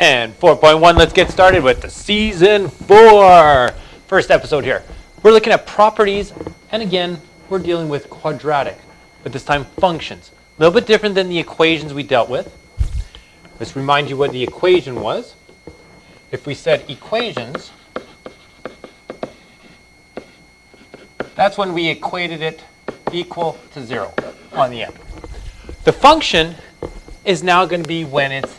And 4.1, let's get started with the season 4. First episode here. We're looking at properties, and again, we're dealing with quadratic, but this time functions. A little bit different than the equations we dealt with. Let's remind you what the equation was. If we said equations, that's when we equated it equal to 0 on the end. The function is now going to be when it's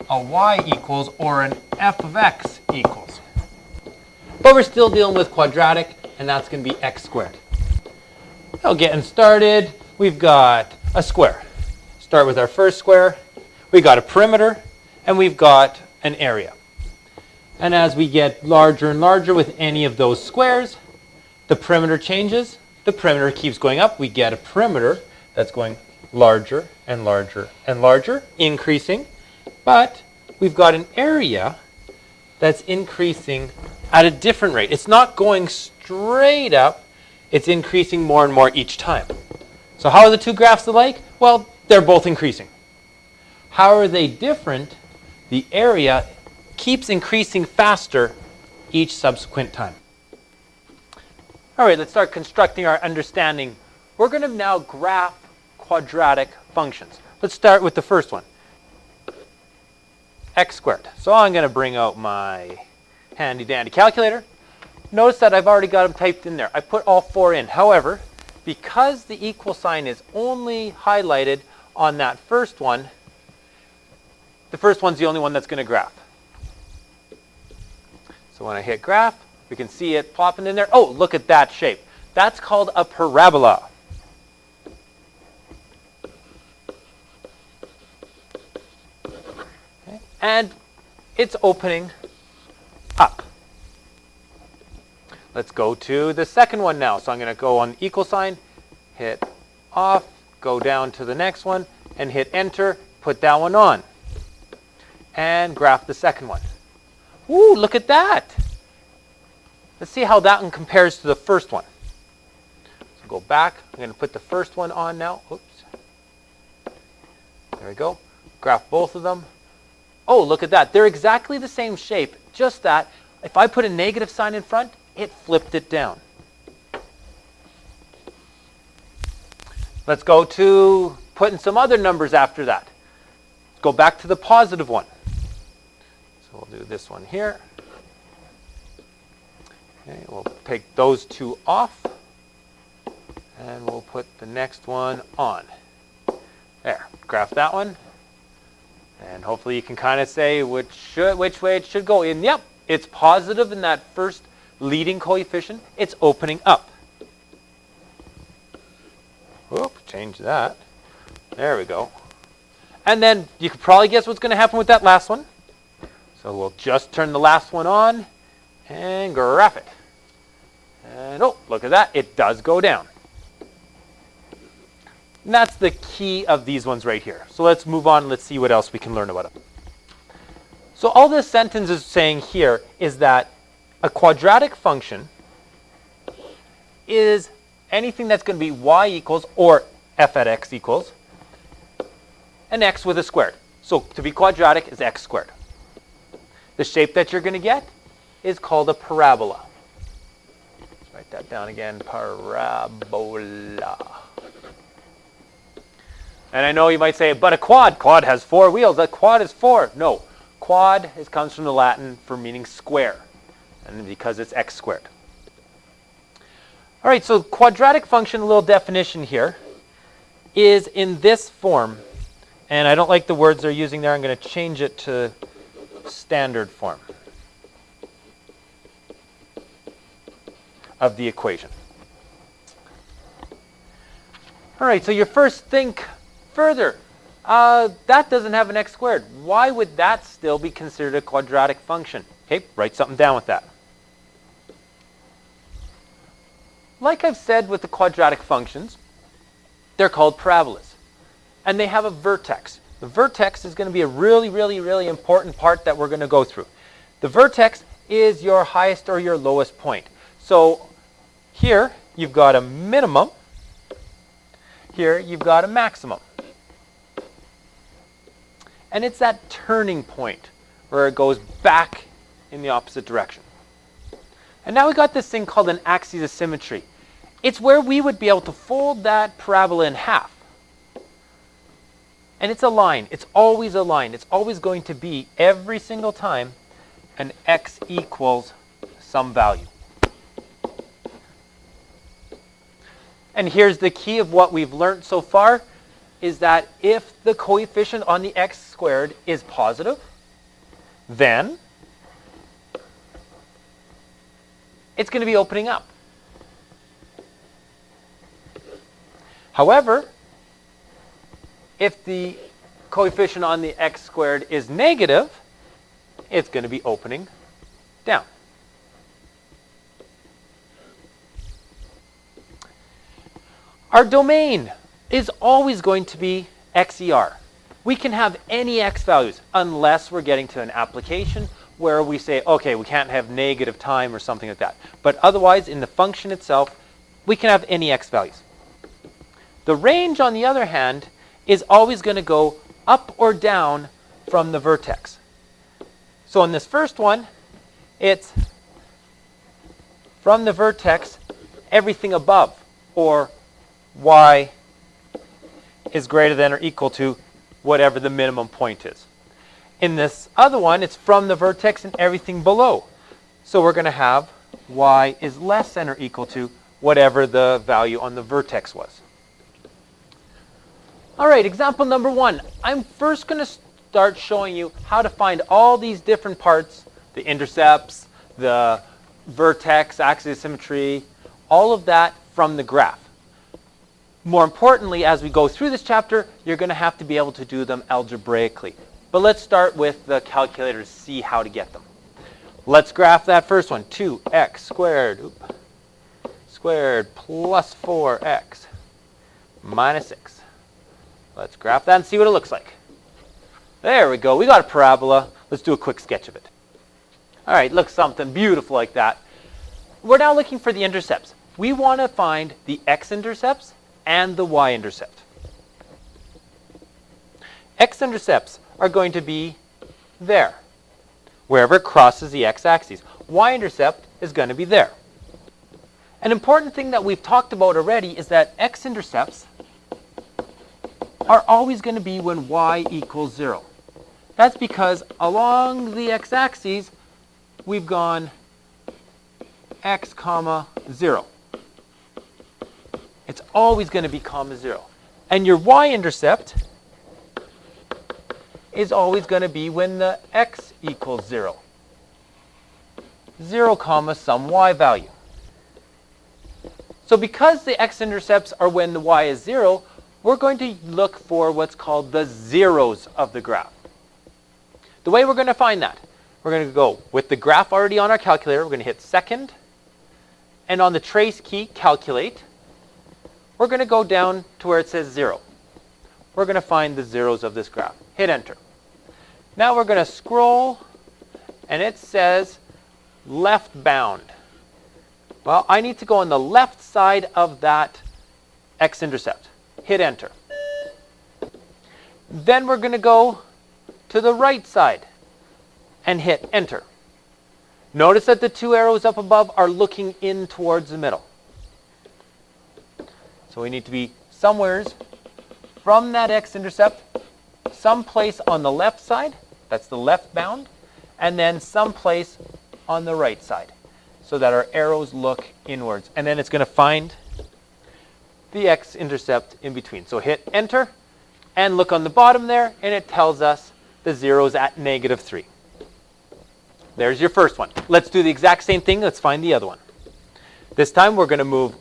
a y equals or an f of x equals. But we're still dealing with quadratic, and that's going to be x squared. Now getting started, we've got a square. Start with our first square. We got a perimeter, and we've got an area. And as we get larger and larger with any of those squares, the perimeter changes. The perimeter keeps going up. We get a perimeter that's going larger and larger and larger, increasing. But we've got an area that's increasing at a different rate. It's not going straight up. It's increasing more and more each time. So how are the two graphs alike? Well, they're both increasing. How are they different? The area keeps increasing faster each subsequent time. All right, let's start constructing our understanding. We're going to now graph quadratic functions. Let's start with the first one, x squared. So I'm going to bring out my handy dandy calculator. Notice that I've already got them typed in there. I put all 4 in. However, because the equal sign is only highlighted on that first one, the first one's the only one that's going to graph. So when I hit graph, we can see it plopping in there. Oh, look at that shape. That's called a parabola. Okay. And it's opening up. Let's go to the second one now. So I'm going to go on the equal sign, hit off, go down to the next one, and hit enter, put that one on. And graph the second one. Ooh, look at that. Let's see how that one compares to the first one. So go back. I'm going to put the first one on now. Oops. There we go. Graph both of them. Oh, look at that. They're exactly the same shape, just that if I put a negative sign in front, it flipped it down. Let's go to putting some other numbers after that. Let's go back to the positive one. So we'll do this one here. Okay, we'll take those two off, and we'll put the next one on. There, graph that one. And hopefully you can kind of say which way it should go. And yep, it's positive in that first leading coefficient. It's opening up. Whoop, change that. There we go. And then you could probably guess what's going to happen with that last one. So we'll just turn the last one on and graph it. And oh, look at that. It does go down. And that's the key of these ones right here. So let's move on. Let's see what else we can learn about them. So all this sentence is saying here is that a quadratic function is anything that's going to be y equals or f at x equals an x with a squared. So to be quadratic is x squared. The shape that you're going to get is called a parabola. Let's write that down again, parabola. And I know you might say, but a quad has 4 wheels. A quad is 4. No, quad comes from the Latin for meaning square, and because it's x squared. All right, so quadratic function, a little definition here, is in this form. And I don't like the words they're using there. I'm going to change it to standard form of the equation. All right, so you first think further. That doesn't have an x squared. Why would that still be considered a quadratic function? Okay, write something down with that. Like I've said with the quadratic functions, they're called parabolas. And they have a vertex. The vertex is going to be a really, really, really important part that we're going to go through. The vertex is your highest or your lowest point. So here you've got a minimum. Here you've got a maximum. And it's that turning point where it goes back in the opposite direction. And now we got this thing called an axis of symmetry. It's where we would be able to fold that parabola in half. And it's a line. It's always a line. It's always going to be, every single time, an x equals some value. And here's the key of what we've learned so far, is that if the coefficient on the x squared is positive, then it's going to be opening up. However, if the coefficient on the x squared is negative, it's going to be opening down. Our domain is always going to be XER. We can have any x values unless we're getting to an application where we say, okay, we can't have negative time or something like that. But otherwise, in the function itself, we can have any x values. The range, on the other hand, is always going to go up or down from the vertex. So in this first one, it's from the vertex, everything above, or y is greater than or equal to whatever the minimum point is. In this other one, it's from the vertex and everything below. So we're going to have y is less than or equal to whatever the value on the vertex was. All right, example number 1. I'm first going to start showing you how to find all these different parts, the intercepts, the vertex, axis of symmetry, all of that from the graph. More importantly, as we go through this chapter, you're going to have to be able to do them algebraically. But let's start with the calculator to see how to get them. Let's graph that first one. 2x squared plus 4x minus 6. Let's graph that and see what it looks like. There we go. We got a parabola. Let's do a quick sketch of it. All right, looks something beautiful like that. We're now looking for the intercepts. We want to find the x-intercepts and the y-intercept. X-intercepts are going to be there, wherever it crosses the x-axis. Y-intercept is going to be there. An important thing that we've talked about already is that x-intercepts are always going to be when y equals 0. That's because along the x-axis, we've gone x comma 0. It's always going to be comma 0. And your y-intercept is always going to be when the x equals 0. 0 comma some y value. So because the x-intercepts are when the y is 0, we're going to look for what's called the zeros of the graph. The way we're going to find that, we're going to go with the graph already on our calculator. We're going to hit second, and on the trace key, calculate. We're going to go down to where it says 0. We're going to find the zeros of this graph. Hit enter. Now we're going to scroll, and it says left bound. Well, I need to go on the left side of that x-intercept. Hit enter. Then we're going to go to the right side and hit enter. Notice that the two arrows up above are looking in towards the middle. So we need to be somewheres from that x-intercept, someplace on the left side, that's the left bound, and then someplace on the right side, so that our arrows look inwards. And then it's going to find the x-intercept in between. So hit enter, and look on the bottom there, and it tells us the zeros at -3. There's your first one. Let's do the exact same thing. Let's find the other one. This time we're going to move,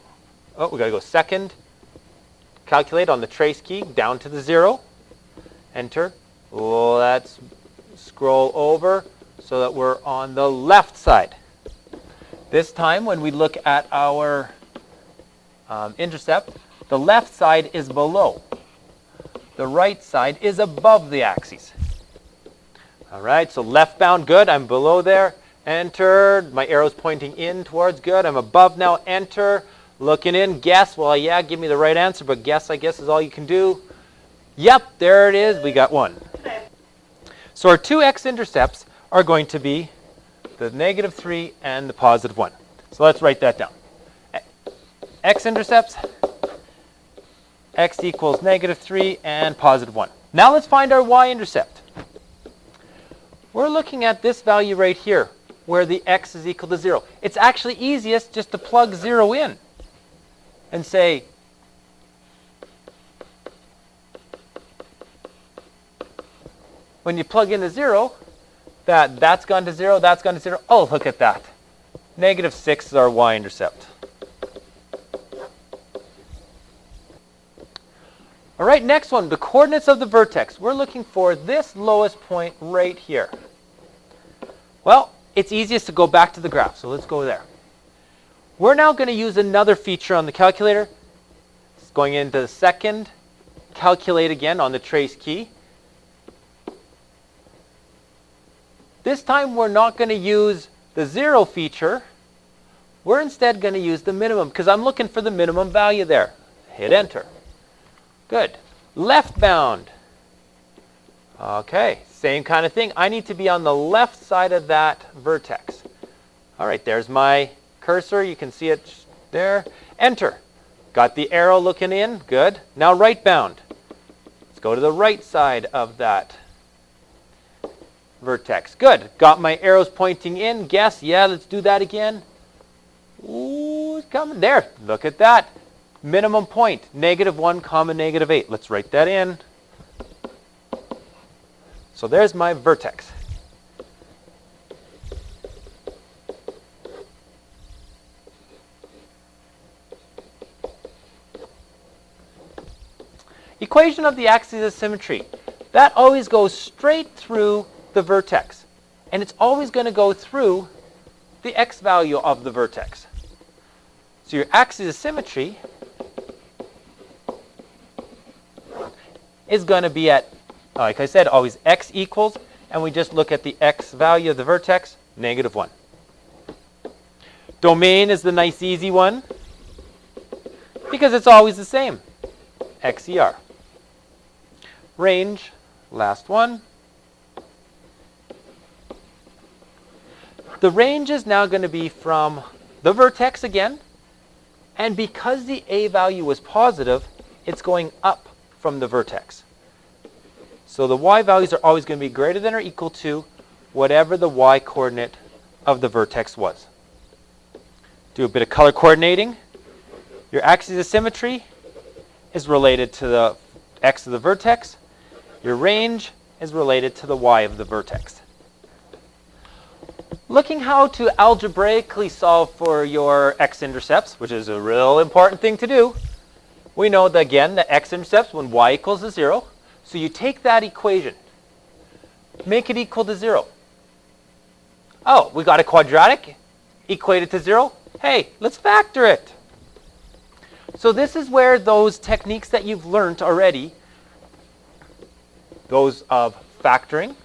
we got to go second, calculate on the trace key, down to the 0, enter. Let's scroll over so that we're on the left side. This time when we look at our intercept, the left side is below. The right side is above the axis. All right, so left bound, good. I'm below there. Enter. My arrow's pointing in towards, good. I'm above now. Enter. Looking in. Guess. Well, yeah, give me the right answer, but guess, I guess, is all you can do. Yep, there it is. We got one. So our two x-intercepts are going to be the -3 and the +1. So let's write that down. X-intercepts, x equals -3 and +1. Now let's find our y-intercept. We're looking at this value right here, where the x is equal to 0. It's actually easiest just to plug 0 in and say, when you plug in the 0, that's gone to 0, that's gone to 0. Oh, look at that. -6 is our y-intercept. All right, next one, the coordinates of the vertex. We're looking for this lowest point right here. Well, it's easiest to go back to the graph, so let's go there. We're now going to use another feature on the calculator. It's going into the second, calculate again on the trace key. This time we're not going to use the 0 feature. We're instead going to use the minimum, because I'm looking for the minimum value there. Hit enter. Good. Left bound. Okay, same kind of thing. I need to be on the left side of that vertex. All right, there's my cursor. You can see it there. Enter. Got the arrow looking in. Good. Now right bound. Let's go to the right side of that vertex. Good. Got my arrows pointing in. Guess. Yeah, let's do that again. Ooh, it's coming. There. Look at that. Minimum point, -1, -8. Let's write that in. So there's my vertex. Equation of the axis of symmetry. That always goes straight through the vertex. And it's always going to go through the x value of the vertex. So your axis of symmetry is going to be at, like I said, always x equals, and we just look at the x value of the vertex, -1. Domain is the nice easy one, because it's always the same, xer. Range, last one. The range is now going to be from the vertex again, and because the a value was positive, it's going up from the vertex. So the y values are always going to be greater than or equal to whatever the y coordinate of the vertex was. Do a bit of color coordinating. Your axis of symmetry is related to the x of the vertex. Your range is related to the y of the vertex. Looking how to algebraically solve for your x-intercepts, which is a real important thing to do. We know that, again, the x-intercepts when y equals to 0. So you take that equation, make it equal to 0. Oh, we got a quadratic equated to 0. Hey, let's factor it. So this is where those techniques that you've learned already, those of factoring,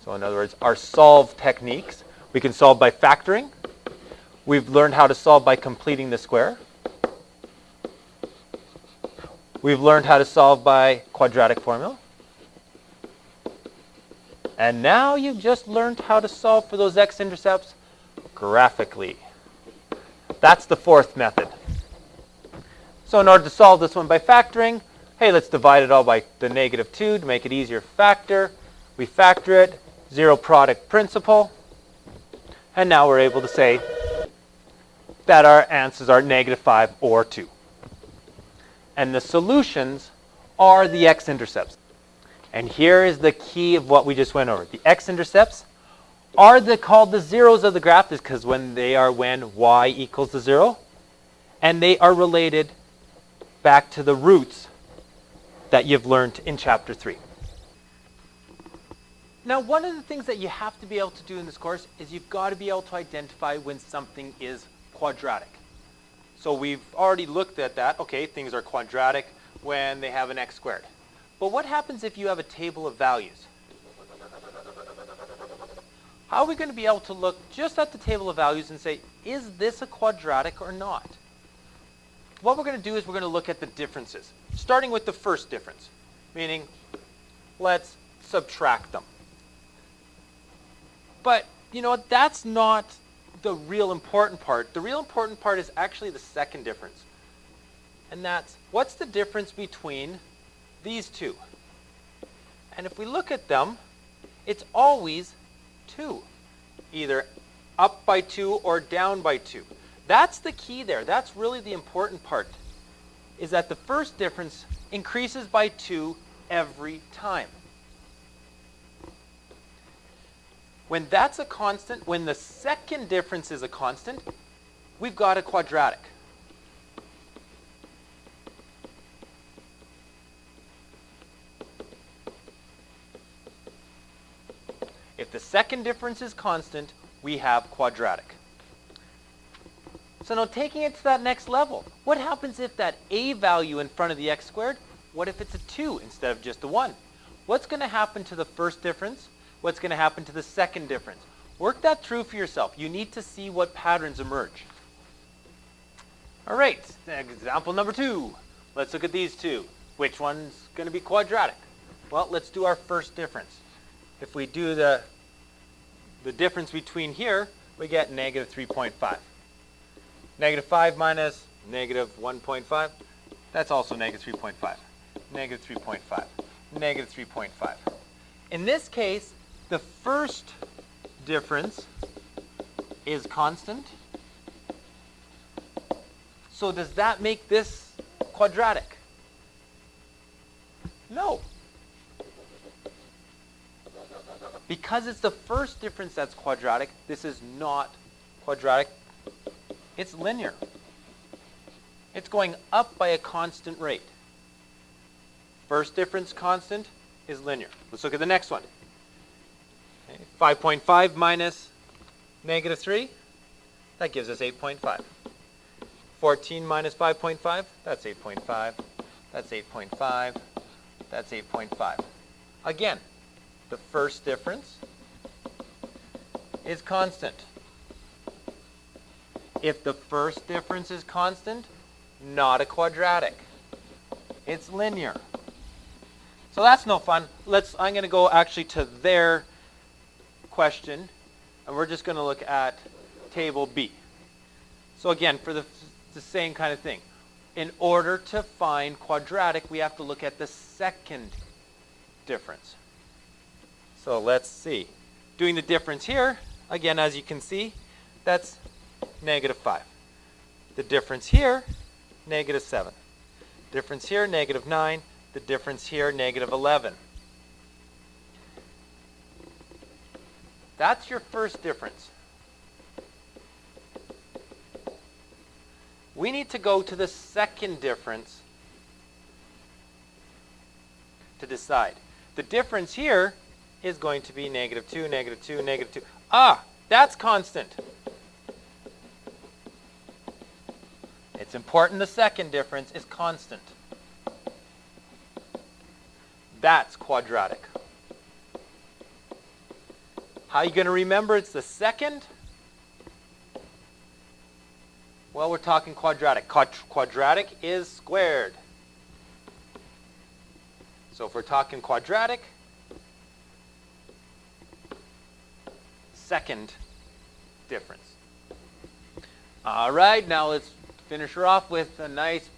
so in other words, our solve techniques. We can solve by factoring. We've learned how to solve by completing the square. We've learned how to solve by quadratic formula. And now you've just learned how to solve for those x-intercepts graphically. That's the fourth method. So in order to solve this one by factoring, hey, let's divide it all by the -2 to make it easier to factor. We factor it, zero product principle. And now we're able to say that our answers are -5 or 2. And the solutions are the x-intercepts. And here is the key of what we just went over. The x-intercepts are called the zeros of the graph, because when y equals to 0, and they are related back to the roots that you've learned in chapter 3. Now, one of the things that you have to be able to do in this course is you've got to be able to identify when something is quadratic. So we've already looked at that. Okay, things are quadratic when they have an x squared. But what happens if you have a table of values? How are we going to be able to look just at the table of values and say, is this a quadratic or not? What we're going to do is we're going to look at the differences, starting with the first difference, meaning let's subtract them. But, that's not the real important part. The real important part is actually the second difference. And that's, what's the difference between these two? And if we look at them, it's always 2. Either up by 2 or down by 2. That's the key there. That's really the important part, is that the first difference increases by 2 every time. When that's a constant, when the second difference is a constant, we've got a quadratic. If the second difference is constant, we have quadratic. So now taking it to that next level, what happens if that a value in front of the x squared, what if it's a 2 instead of just a 1? What's going to happen to the first difference? What's going to happen to the second difference? Work that through for yourself. You need to see what patterns emerge. All right, example number 2. Let's look at these two. Which one's going to be quadratic? Well, let's do our first difference. If we do the difference between here, we get negative 3.5. Negative 5 minus negative 1.5, that's also negative 3.5. Negative 3.5. Negative 3.5. In this case, the first difference is constant. So does that make this quadratic? No. Because it's the first difference that's quadratic, this is not quadratic. It's linear. It's going up by a constant rate. First difference constant is linear. Let's look at the next one. 5.5 minus negative 3, that gives us 8.5. 14 minus 5.5, that's 8.5. That's 8.5. That's 8.5. Again, the first difference is constant. If the first difference is constant, not a quadratic. It's linear. So that's no fun. I'm going to go actually to their question, and we're just going to look at table B. So again, for the same kind of thing. In order to find quadratic, we have to look at the second difference. So let's see. Doing the difference here, again, as you can see, that's negative 5. The difference here, negative 7. Difference here, negative 9. The difference here, negative 11. That's your first difference. We need to go to the second difference to decide. The difference here is going to be negative 2, negative 2, negative 2. Ah, that's constant. It's important the second difference is constant. That's quadratic. How are you going to remember it's the second? Well, we're talking quadratic. Quadratic is squared. So if we're talking quadratic, second difference. All right, now let's finish her off with a nice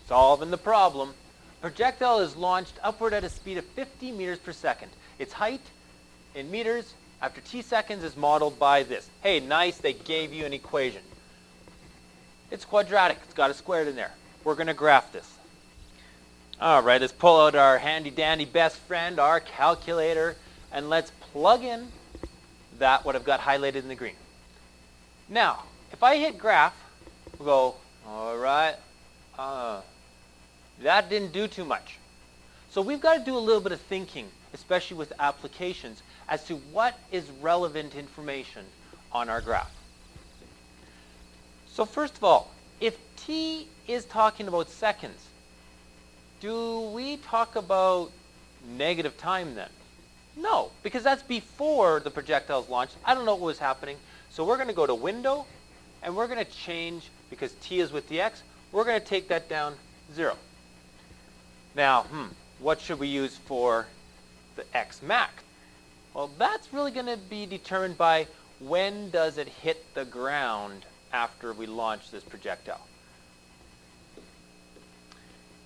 solving the problem. A projectile is launched upward at a speed of 50 meters per second. Its height in meters after t seconds is modeled by this. Hey, nice, they gave you an equation. It's quadratic. It's got a squared in there. We're going to graph this. All right, let's pull out our handy-dandy best friend, our calculator, and let's plug in what I've got highlighted in the green. Now, if I hit graph, we'll go, all right, that didn't do too much. So we've got to do a little bit of thinking, especially with applications, as to what is relevant information on our graph. So first of all, if t is talking about seconds, do we talk about negative time then? No, because that's before the projectile is launched. I don't know what was happening. So we're going to go to window, and we're going to change, because t is with the x, we're going to take that down 0. Now, what should we use for the x max? Well, that's really going to be determined by when does it hit the ground after we launch this projectile.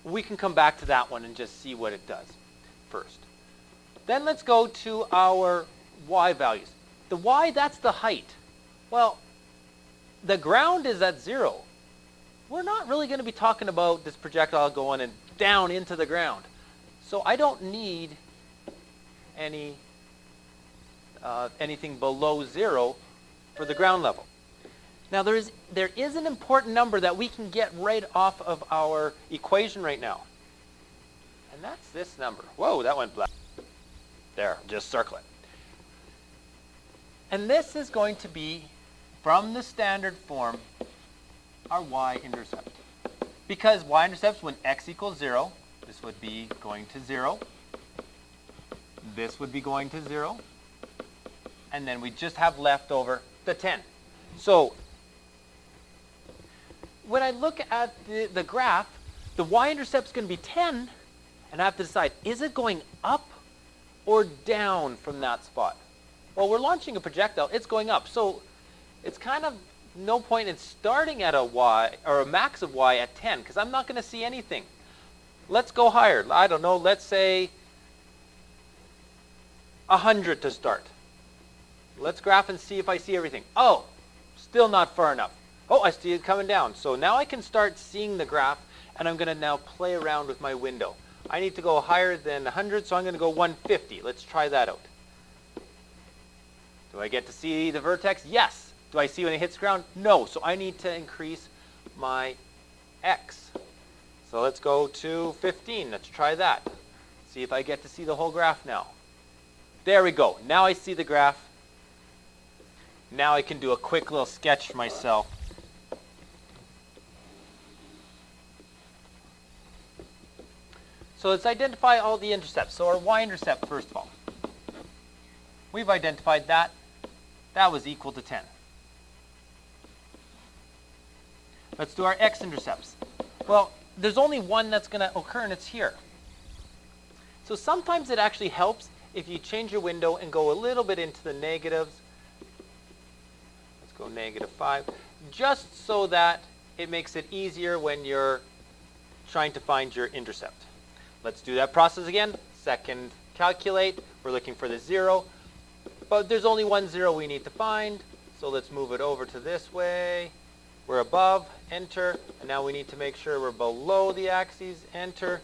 We can come back to that one and just see what it does first. Then let's go to our y values. The y, that's the height. Well, the ground is at 0. We're not really going to be talking about this projectile going and down into the ground. So I don't need anything below 0 for the ground level. Now there is an important number that we can get right off of our equation right now. And that's this number. Whoa, that went black. There, just circle it. And this is going to be, from the standard form, our y-intercept. Because y-intercepts, when x equals 0, this would be going to 0. This would be going to 0. And then we just have left over the 10. So when I look at the graph, the y-intercept is going to be 10, and I have to decide, is it going up or down from that spot? Well, we're launching a projectile. It's going up. So it's kind of no point in starting at a y, or a max of y at 10, because I'm not going to see anything. Let's go higher. I don't know. Let's say 100 to start. Let's graph and see if I see everything. Oh, still not far enough. Oh, I see it coming down. So now I can start seeing the graph, and I'm going to now play around with my window. I need to go higher than 100, so I'm going to go 150. Let's try that out. Do I get to see the vertex? Yes. Do I see when it hits ground? No. So I need to increase my x. So let's go to 15. Let's try that. See if I get to see the whole graph now. There we go. Now I see the graph. Now I can do a quick little sketch for myself. So let's identify all the intercepts. So our y-intercept, first of all. We've identified that. That was equal to 10. Let's do our x-intercepts. Well, there's only one that's going to occur, and it's here. So sometimes it actually helps if you change your window and go a little bit into the negatives. Let's go -5, just so that it makes it easier when you're trying to find your intercept. Let's do that process again. Second, calculate. We're looking for the 0. But there's only one 0 we need to find. So let's move it over to this way. We're above, enter. And now we need to make sure we're below the axes. Enter,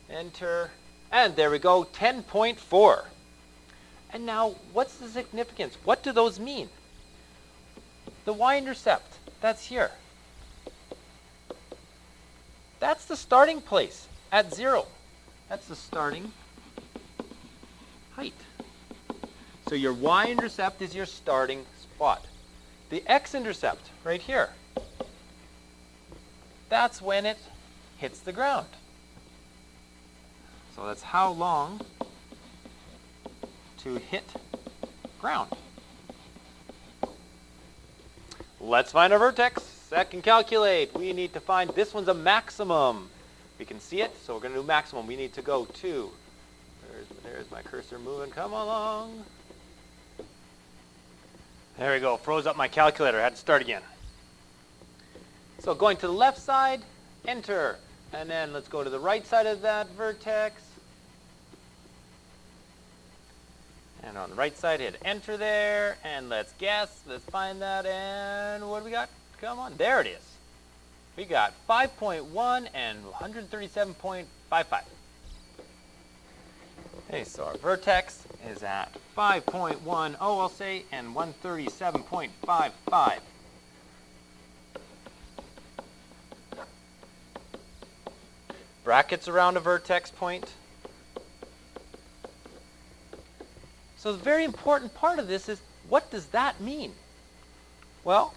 enter. And there we go, 10.4. And now, what's the significance? What do those mean? The y-intercept, that's here. That's the starting place at 0. That's the starting height. So your y-intercept is your starting spot. The x-intercept, right here, that's when it hits the ground. So that's how long to hit ground. Let's find our vertex. Second, calculate. We need to find, this one's a maximum. We can see it, so we're going to do maximum. We need to go to, there's my cursor moving, come along. There we go, froze up my calculator, I had to start again. So going to the left side, enter. And then let's go to the right side of that vertex. And on the right side, hit enter there. And let's guess, let's find that. And what do we got? Come on, there it is. We got 5.1 and 137.55. Okay, so our vertex is at 5.10, I'll say, and 137.55. Brackets around a vertex point. So the very important part of this is, what does that mean? Well,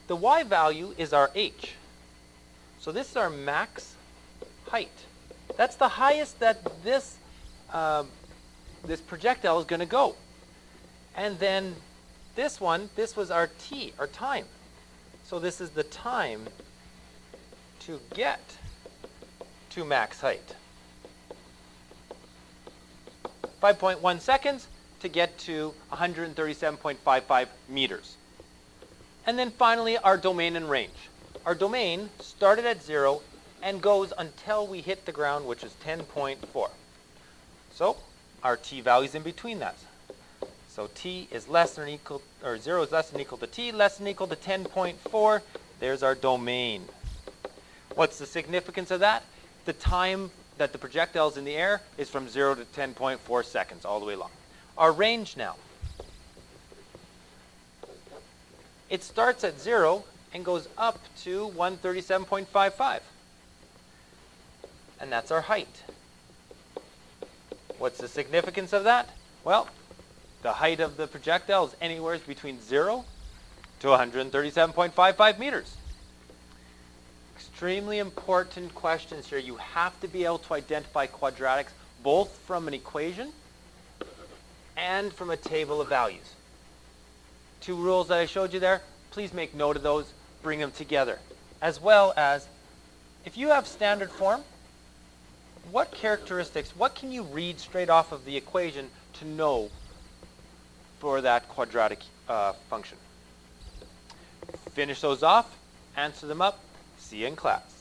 the y value is our h. So this is our max height. That's the highest that this projectile is going to go. And then this one, this was our t, our time. So this is the time to get to max height. 5.1 seconds to get to 137.55 meters. And then finally, our domain and range. Our domain started at 0 and goes until we hit the ground, which is 10.4. So our t value is in between that. So t is less than or equal, or 0 is less than or equal to t, less than or equal to 10.4. There's our domain. What's the significance of that? The time that the projectile is in the air is from 0 to 10.4 seconds all the way along. Our range now. It starts at 0 and goes up to 137.55. And that's our height. What's the significance of that? Well, the height of the projectile is anywhere between 0 to 137.55 meters. Extremely important questions here. You have to be able to identify quadratics both from an equation and from a table of values. 2 rules that I showed you there, please make note of those, bring them together. As well as, if you have standard form, what characteristics, what can you read straight off of the equation to know for that quadratic function? Finish those off, answer them up, see you in class.